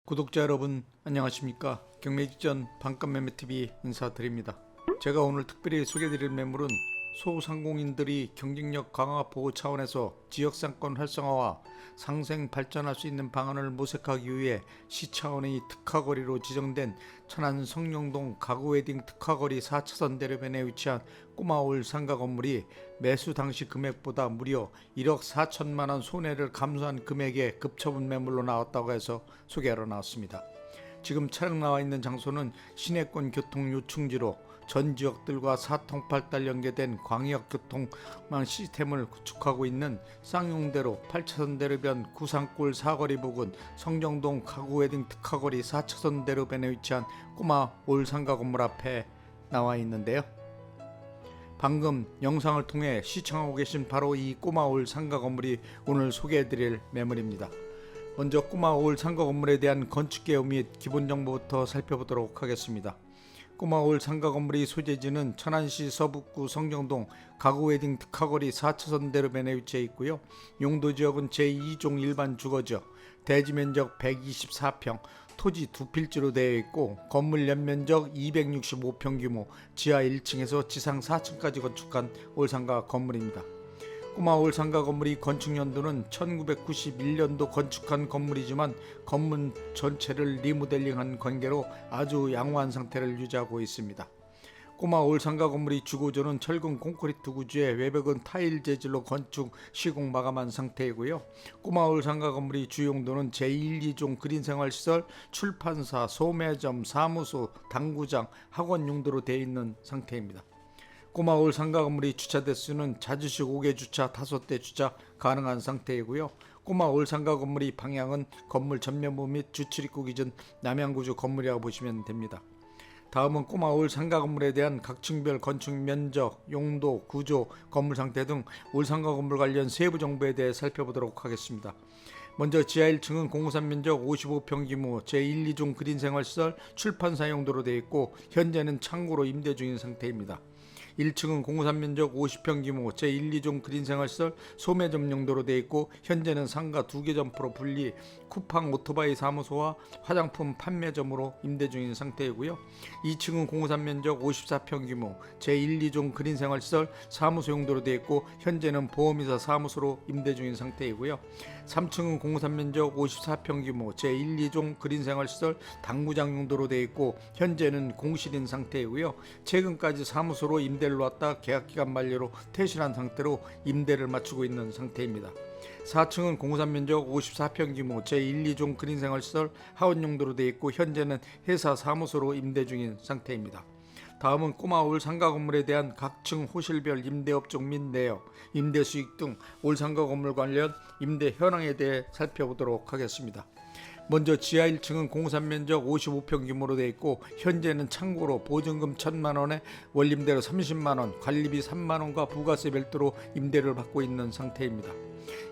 구독자 여러분 안녕하십니까. 경매 직전 반값매매TV 인사드립니다. 제가 오늘 특별히 소개해드릴 매물은 소상공인들이 경쟁력 강화 보호 차원에서 지역상권 활성화와 상생 발전할 수 있는 방안을 모색하기 위해 시 차원의 특화거리로 지정된 천안 성령동 가구웨딩 특화거리 4차선 대로변에 위치한 꼬마올 상가 건물이 매수 당시 금액보다 무려 1억 4천만원 손해를 감수한 금액에 급처분 매물로 나왔다고 해서 소개하러 나왔습니다. 지금 차량 나와 있는 장소는 시내권 교통 요충지로 전 지역들과 4통팔달 연계된 광역교통망 시스템을 구축하고 있는 쌍용대로 8차선 대로변 구상골 사거리 부근 성정동 가구웨딩 특화거리 4차선 대로변에 위치한 꼬마 올상가 건물 앞에 나와 있는데요. 방금 영상을 통해 시청하고 계신 바로 이 꼬마올 상가 건물이 오늘 소개해드릴 매물입니다. 먼저 꼬마올 상가 건물에 대한 건축개요 및 기본 정보부터 살펴보도록 하겠습니다. 꼬마올 상가 건물의 소재지는 천안시 서북구 성정동 가구웨딩 특화거리 4차선 대로변에 위치해 있고요. 용도지역은 제2종 일반 주거지역, 대지면적 124평, 토지 2필지로 되어 있고 건물 연면적 265평 규모, 지하 1층에서 지상 4층까지 건축한 올상가 건물입니다. 꼬마올 상가 건물이 건축 연도는 1991년도 건축한 건물이지만 건물 전체를 리모델링한 관계로 아주 양호한 상태를 유지하고 있습니다. 꼬마올 상가 건물의 주구조는 철근 콘크리트 구조에 외벽은 타일 재질로 건축 시공 마감한 상태이고요. 꼬마올 상가 건물의 주용도는 제1, 2종 그린생활시설, 출판사, 소매점, 사무소, 당구장, 학원 용도로 되어 있는 상태입니다. 꼬마올 상가 건물의 주차 대수는 자주식 5개 주차 5대 주차 가능한 상태이고요. 꼬마올 상가 건물의 방향은 건물 전면부 및 주출입구 기준 남향구조 건물이라고 보시면 됩니다. 다음은 꼬마올 상가 건물에 대한 각층별 건축 면적, 용도, 구조, 건물 상태 등 올상가 건물 관련 세부 정보에 대해 살펴보도록 하겠습니다. 먼저 지하 1층은 공사 면적 55평 규모 제1, 2종 그린생활시설 출판사 용도로 되어 있고 현재는 창고로 임대 중인 상태입니다. 1층은 공사 면적 50평 규모 제1, 2종 그린생활시설 소매점 용도로 되어 있고 현재는 상가 2개 점포로 분리 쿠팡 오토바이 사무소와 화장품 판매점으로 임대 중인 상태이고요. 2층은 공사 면적 54평 규모 제1, 2종 그린생활시설 사무소 용도로 되어 있고 현재는 보험이사 사무소로 임대 중인 상태이고요. 3층은 공사 면적 54평 규모 제1, 2종 그린생활시설 당구장 용도로 되어 있고 현재는 공실인 상태이고요. 최근까지 사무소로 임대를 놨다 계약기간 만료로 퇴실한 상태로 임대를 마치고 있는 상태입니다. 4층은 공사 면적 54평 규모 제1, 2종 그린생활시설 하원 용도로 되어 있고 현재는 회사 사무소로 임대 중인 상태입니다. 다음은 꼬마올 상가 건물에 대한 각층 호실별 임대업종 및 내역, 임대수익 등 올 상가 건물 관련 임대 현황에 대해 살펴보도록 하겠습니다. 먼저 지하 1층은 공사 면적 55평 규모로 되어 있고 현재는 창고로 보증금 1,000만원에 원임대료 30만원, 관리비 3만원과 부가세 별도로 임대를 받고 있는 상태입니다.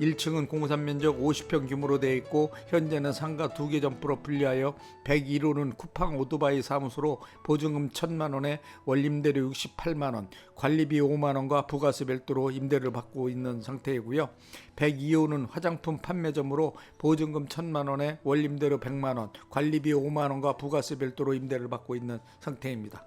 1층은 공사 면적 50평 규모로 되어 있고 현재는 상가 2개 점포로 분리하여 101호는 쿠팡 오토바이 사무소로 보증금 1,000만원에 원임대료 68만원, 관리비 5만원과 부가세 별도로 임대를 받고 있는 상태이고요. 102호는 화장품 판매점으로 보증금 1,000만원에 원임대료 100만원, 관리비 5만원과 부가세 별도로 임대를 받고 있는 상태입니다.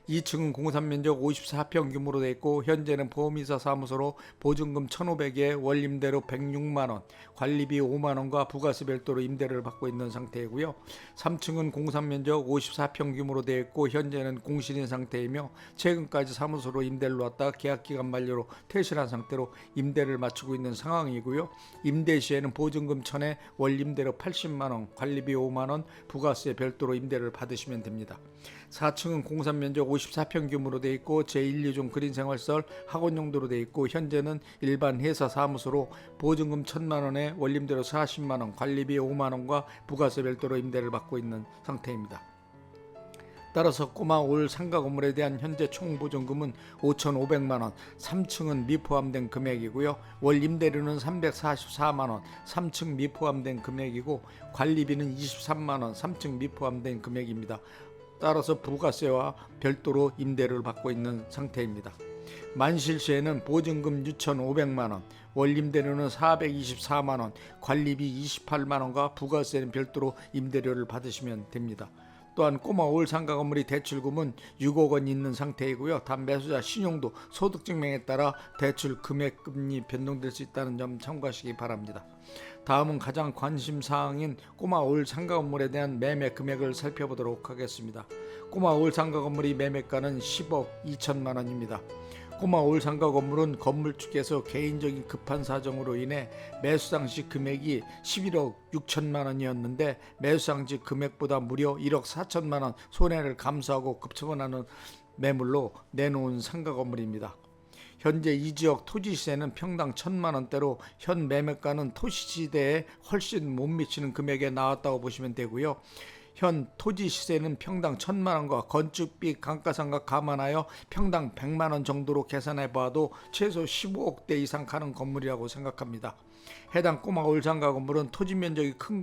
2층은 공사 면적 54평 규모로 되어 있고 현재는 보험이사 사무소로 보증금 1,500에 원임대료 106만원, 관리비 5만원과 부가세 별도로 임대를 받고 있는 상태이고요. 3층은 공사 면적 54평 규모로 되어 있고 현재는 공실인 상태이며 최근까지 사무소로 임대를 놨다 계약기간 만료로 퇴실한 상태로 임대를 마치고 있는 상황이고요. 임대 시에는 보증금 1,000에 원임대료 80만원, 관리비 5만원, 부가세 별도로 임대를 받으시면 됩니다. 4층은 공사 면적 54평 규모로 되어 있고 제1, 2종 그린생활시설 학원 용도로 되어 있고 현재는 일반 회사 사무소로 보증금 1,000만원에 원임대료 40만원, 관리비 5만원과 부가세 별도로 임대를 받고 있는 상태입니다. 따라서 꼬마올 상가 건물에 대한 현재 총 보증금은 5,500만원, 3층은 미포함된 금액이고요. 월 임대료는 344만원, 3층 미포함된 금액이고 관리비는 23만원, 3층 미포함된 금액입니다. 따라서 부가세와 별도로 임대료를 받고 있는 상태입니다. 만실시에는 보증금 6,500만원, 월임대료는 424만원, 관리비 28만원과 부가세는 별도로 임대료를 받으시면 됩니다. 또한 꼬마 올상가 건물이 대출금은 6억 원 있는 상태이고요. 단 매수자 신용도 소득증명에 따라 대출 금액금리 변동될 수 있다는 점 참고하시기 바랍니다. 다음은 가장 관심사항인 꼬마 올상가 건물에 대한 매매 금액을 살펴보도록 하겠습니다. 꼬마 올상가 건물의 매매가는 10억 2천만 원입니다. 꼬마 올상가 건물은 건물주께서 개인적인 급한 사정으로 인해 매수 당시 금액이 11억 6천만 원이었는데 매수 당시 금액보다 무려 1억 4천만 원 손해를 감수하고 급처분하는 매물로 내놓은 상가 건물입니다. 현재 이 지역 토지 시세는 평당 1,000만 원대로 현 매매가는 토지 시대에 훨씬 못 미치는 금액에 나왔다고 보시면 되고요. 현 토지 시세는 평당 1,000만 원과 건축비 감가상각 감안하여 평당 100만 원 정도로 계산해 봐도 최소 15억대 이상 가는 건물이라고 생각합니다. 해당 꼬마 올상가 건물은 토지 면적이 큰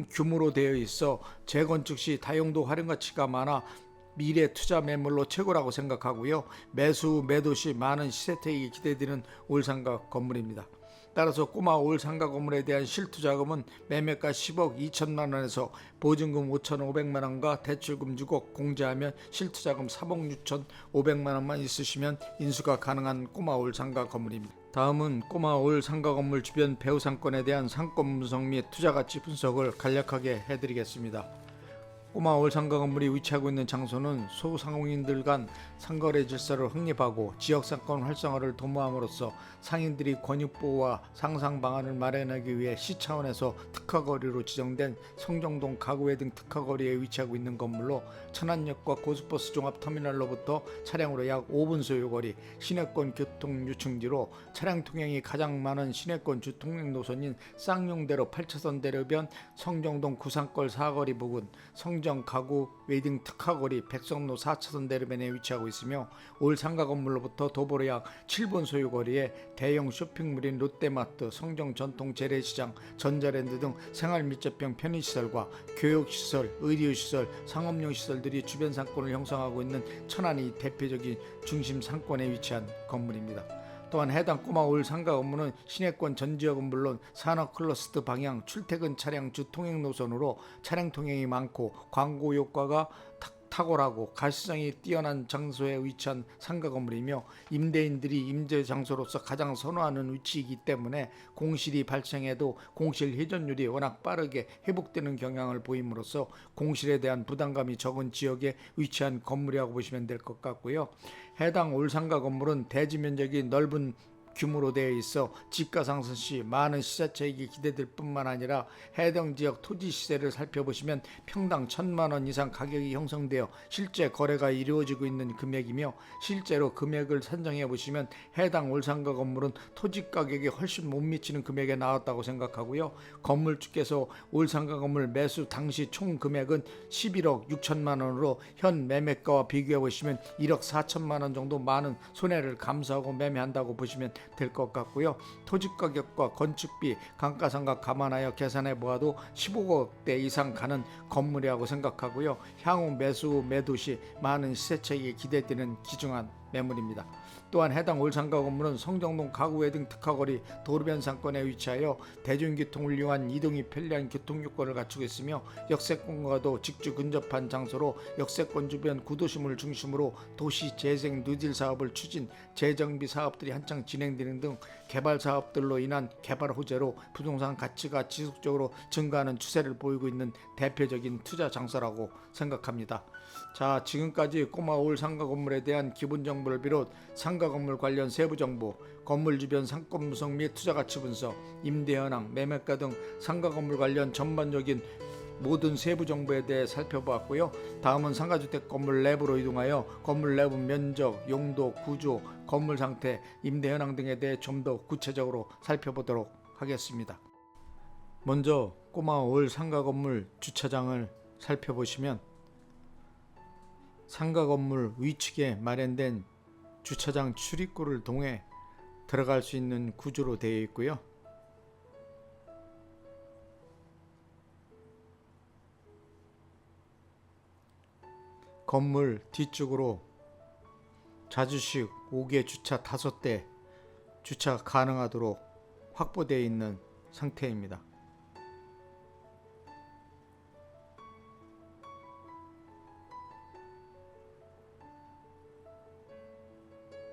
규모로 되어 있어 재건축 시 다용도 활용 가치가 많아 미래 투자 매물로 최고라고 생각하고요. 매도 시 많은 시세태익이 기대되는 올상가 건물입니다. 따라서 꼬마 올상가 건물에 대한 실투자금은 매매가 10억 2천만 원에서 보증금 5,500만 원과 대출금 6억 공제하면 실투자금 3억 6,500만 원만 있으시면 인수가 가능한 꼬마 올상가 건물입니다. 다음은 꼬마 올상가 건물 주변 배후 상권에 대한 상권 분석 및 투자가치 분석을 간략하게 해드리겠습니다. 꼬마 올상가 건물이 위치하고 있는 장소는 소상공인들 간 상거래 질서를 확립하고 지역상권 활성화를 도모함으로써 상인들이 권익보호와 상상 방안을 마련하기 위해 시 차원에서 특화거리로 지정된 성정동 가구회 등 특화거리에 위치하고 있는 건물로 천안역과 고속버스 종합터미널로부터 차량으로 약 5분 소요거리, 시내권 교통 유충지로 차량 통행이 가장 많은 시내권 주통행 노선인 쌍용대로 8차선 대로변 성정동 구산골 사거리 부근, 성정 가구 웨딩 특화거리 백성로 4차선 대로변에 위치하고 있으며 올상가 건물로부터 도보로 약 7분 소요거리에 대형 쇼핑몰인 롯데마트, 성정 전통 재래시장, 전자랜드 등 생활밀접형 편의시설과 교육시설, 의료시설, 상업용 시설들이 주변 상권을 형성하고 있는 천안이 대표적인 중심 상권에 위치한 건물입니다. 또한 해당 꼬마 올상가 건물은 시내권 전 지역은 물론 산업 클러스터 방향 출퇴근 차량 주 통행 노선으로 차량 통행이 많고 광고 효과가 탁월하고 가시성이 뛰어난 장소에 위치한 상가 건물이며 임대인들이 임대 장소로서 가장 선호하는 위치이기 때문에 공실이 발생해도 공실 회전율이 워낙 빠르게 회복되는 경향을 보임으로써 공실에 대한 부담감이 적은 지역에 위치한 건물이라고 보시면 될 것 같고요. 해당 올상가 건물은 대지 면적이 넓은 규모로 되어 있어 집가 상승 시 많은 시세차익이 기대될 뿐만 아니라 해당 지역 토지 시세를 살펴보시면 평당 1,000만 원 이상 가격이 형성되어 실제 거래가 이루어지고 있는 금액이며 실제로 금액을 산정해 보시면 해당 올상가 건물은 토지 가격이 훨씬 못 미치는 금액에 나왔다고 생각하고요. 건물주께서 올상가 건물 매수 당시 총 금액은 11억 6천만 원으로 현 매매가와 비교해 보시면 1억 4천만 원 정도 많은 손해를 감수하고 매매한다고 보시면 될 것 같고요. 토지 가격과 건축비, 감가상각 감안하여 계산해 보아도 15억대 이상 가는 건물이라고 생각하고요. 향후 매도 시 많은 시세차익이 기대되는 귀중한 매물입니다. 또한 해당 올상가 건물은 성정동 가구회 등 특화거리 도로변 상권에 위치하여 대중교통을 이용한 이동이 편리한 교통요건을 갖추고 있으며 역세권과도 직주 근접한 장소로 역세권 주변 구도심을 중심으로 도시 재생 누질 사업을 추진, 재정비 사업들이 한창 진행되는 등 개발 사업들로 인한 개발 호재로 부동산 가치가 지속적으로 증가하는 추세를 보이고 있는 대표적인 투자 장소라고 생각합니다. 자, 지금까지 꼬마 올상가 건물에 대한 기본 정보를 비롯 상가 건물 관련 세부 정보, 건물 주변 상권 분석 및 투자 가치 분석, 임대 현황, 매매가 등 상가 건물 관련 전반적인 모든 세부 정보에 대해 살펴보았고요. 다음은 상가주택 건물 내부로 이동하여 건물 내부 면적, 용도, 구조, 건물 상태, 임대 현황 등에 대해 좀 더 구체적으로 살펴보도록 하겠습니다. 먼저 꼬마 올 상가 건물 주차장을 살펴보시면 상가 건물 위측에 마련된 주차장 출입구를 통해 들어갈 수 있는 구조로 되어 있고요. 건물 뒤쪽으로 자주식 5개 주차 5대 주차 가능하도록 확보되어 있는 상태입니다.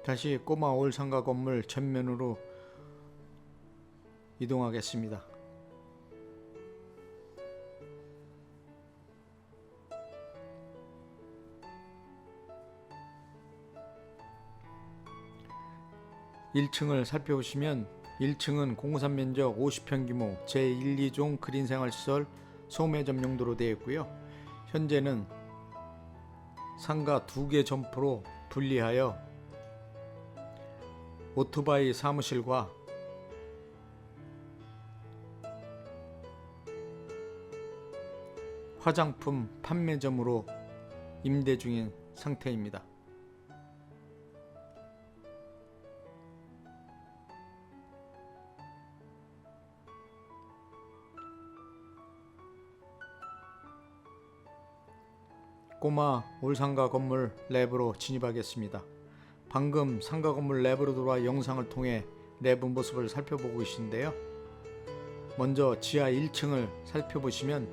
다시 꼬마 올상가 건물 전면으로 이동하겠습니다. (1층을) 살펴보시면 1층은 공사 면적 50평 규모 제1, 2종 그린생활시설 소매점 용도로 되어 있고요. 현재는 상가 2개 점포로 분리하여 오토바이 사무실과 화장품 판매점으로 임대 중인 상태입니다. 꼬마 올상가 건물 내부로 진입하겠습니다. 방금 상가 건물 내부로 들어와 영상을 통해 내부 모습을 살펴보고 계신데요. 먼저 지하 1층을 살펴보시면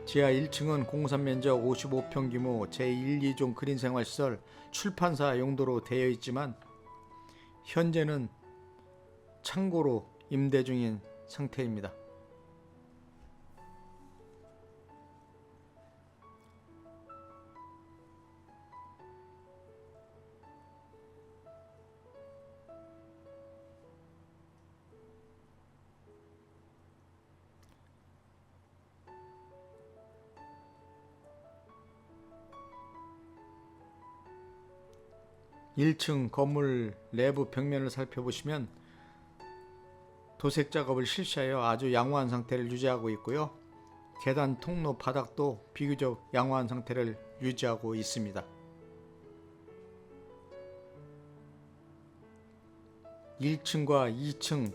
지하 1층은 공사 면적 55평 규모 제1, 2종 그린생활시설 출판사 용도로 되어 있지만 현재는 창고로 임대 중인 상태입니다. 1층 건물 내부 벽면을 살펴보시면 도색 작업을 실시하여 아주 양호한 상태를 유지하고 있고요. 계단 통로 바닥도 비교적 양호한 상태를 유지하고 있습니다. 1층과 2층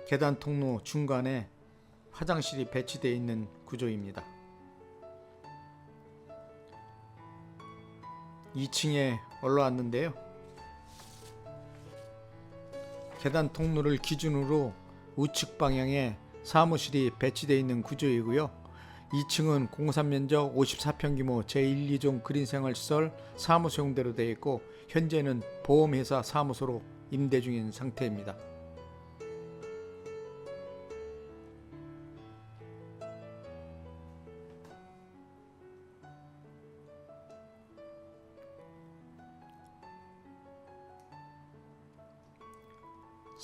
계단 통로 중간에 화장실이 배치되어 있는 구조입니다. 2층에 올라왔는데요. 계단 통로를 기준으로 우측 방향에 사무실이 배치되어 있는 구조이고요. 2층은 공사 면적 54평 규모 제1, 2종 그린생활시설 사무소 용대로 되어 있고 현재는 보험회사 사무소로 임대 중인 상태입니다.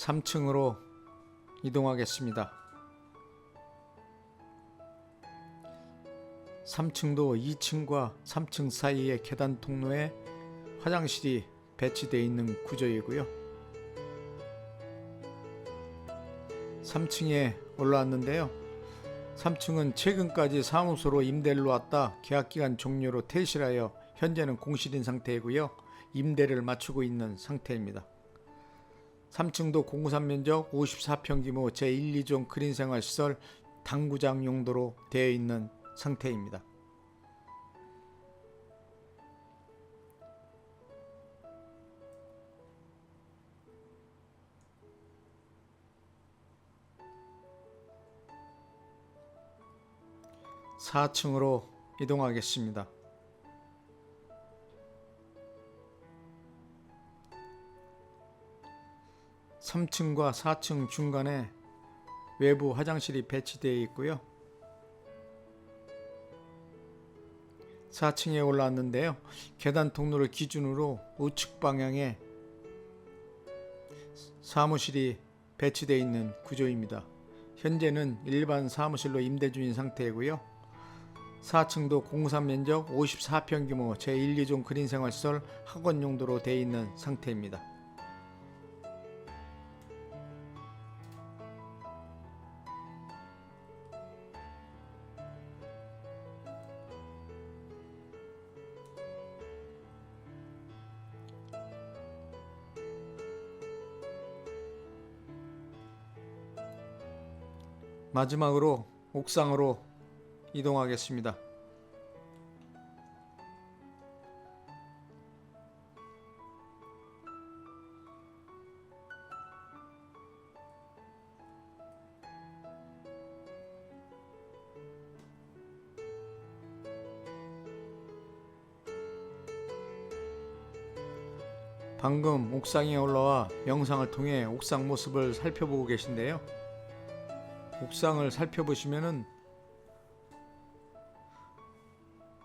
(3층으로) 이동하겠습니다. 3층도 2층과 3층 사이의 계단 통로에 화장실이 배치되어 있는 구조이고요. 3층에 올라왔는데요. 3층은 최근까지 사무소로 임대를 놓았다 계약기간 종료로 퇴실하여 현재는 공실인 상태이고요. 임대를 마치고 있는 상태입니다. 3층도 공사 면적 54평 규모 제1, 2종 그린생활시설 당구장 용도로 되어 있는 상태입니다. (4층으로) 이동하겠습니다. 3층과 4층 중간에 외부 화장실이 배치되어 있고요. 4층에 올라왔는데요. 계단 통로를 기준으로 우측 방향에 사무실이 배치되어 있는 구조입니다. 현재는 일반 사무실로 임대 중인 상태이고요. 4층도 공사 면적 54평 규모 제1, 2종 그린생활시설 학원 용도로 되어 있는 상태입니다. 마지막으로 옥상으로 이동하겠습니다. 방금 옥상에 올라와 영상을 통해 옥상 모습을 살펴보고 계신데요. 옥상을 살펴보시면은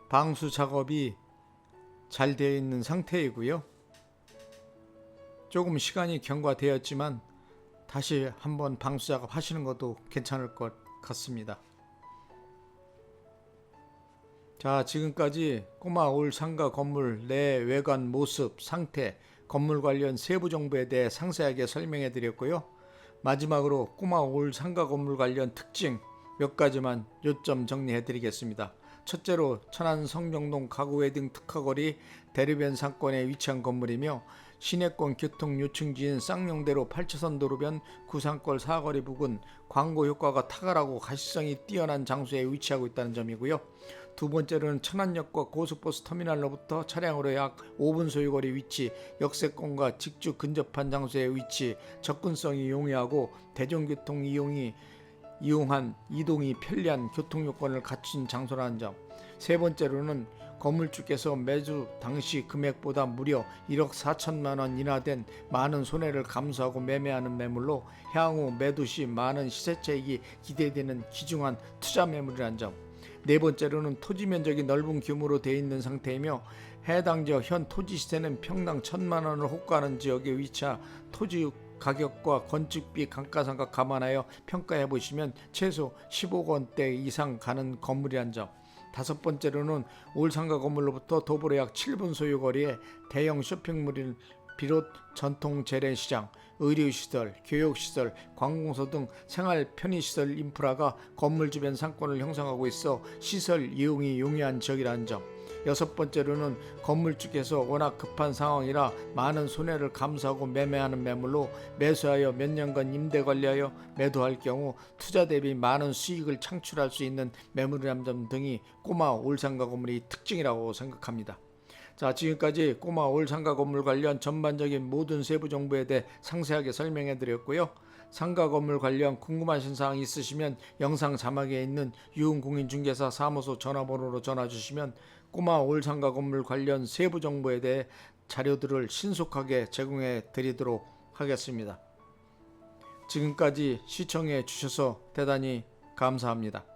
방수 작업이 잘 되어 있는 상태이고요. 조금 시간이 경과되었지만 다시 한번 방수 작업 하시는 것도 괜찮을 것 같습니다. 자, 지금까지 꼬마 올 상가 건물 내 외관 모습, 상태, 건물 관련 세부 정보에 대해 상세하게 설명해 드렸고요. 마지막으로 꼬마 올 상가 건물 관련 특징 몇 가지만 요점 정리해 드리겠습니다. 첫째로 천안 성정동 가구 웨딩 특화거리 대류변 상권에 위치한 건물이며 시내권 교통 요충지인 쌍용대로 8차선 도로변 구상골 사거리 부근 광고 효과가 탁월하고 가시성이 뛰어난 장소에 위치하고 있다는 점이고요. 두 번째로는 천안역과 고속버스 터미널로부터 차량으로 약 5분 소요거리 위치, 역세권과 직주 근접한 장소에 위치, 접근성이 용이하고 대중교통 이동이 편리한 교통요건을 갖춘 장소라는 점. 세 번째로는 건물주께서 매주 당시 금액보다 무려 1억 4천만 원 인하된 많은 손해를 감수하고 매매하는 매물로 향후 매도 시 많은 시세차익이 기대되는 귀중한 투자 매물이라는 점. 네 번째로는 토지 면적이 넓은 규모로 되어 있는 상태이며 해당 지역 현 토지 시세는 평당 1,000만 원을 호가하는 지역에 위치하 토지 가격과 건축비 감가상각 감안하여 평가해 보시면 최소 10억 원대 이상 가는 건물이란 점. 다섯 번째로는 올상가 건물로부터 도보로 약 7분 소요거리에 대형 쇼핑몰을 비롯 전통 재래시장, 의료시설, 교육시설, 관공서 등 생활 편의시설 인프라가 건물 주변 상권을 형성하고 있어 시설 이용이 용이한 지역이라는 점. 여섯 번째로는 건물주께서 워낙 급한 상황이라 많은 손해를 감수하고 매매하는 매물로 매수하여 몇 년간 임대 관리하여 매도할 경우 투자 대비 많은 수익을 창출할 수 있는 매물이라는 점 등이 꼬마 올상가 건물의 특징이라고 생각합니다. 자, 지금까지 꼬마 올상가 건물 관련 전반적인 모든 세부 정보에 대해 상세하게 설명해 드렸고요. 상가 건물 관련 궁금하신 사항 있으시면 영상 자막에 있는 유흥공인중개사 사무소 전화번호로 전화 주시면 꼬마 올상가 건물 관련 세부 정보에 대해 자료들을 신속하게 제공해 드리도록 하겠습니다. 지금까지 시청해 주셔서 대단히 감사합니다.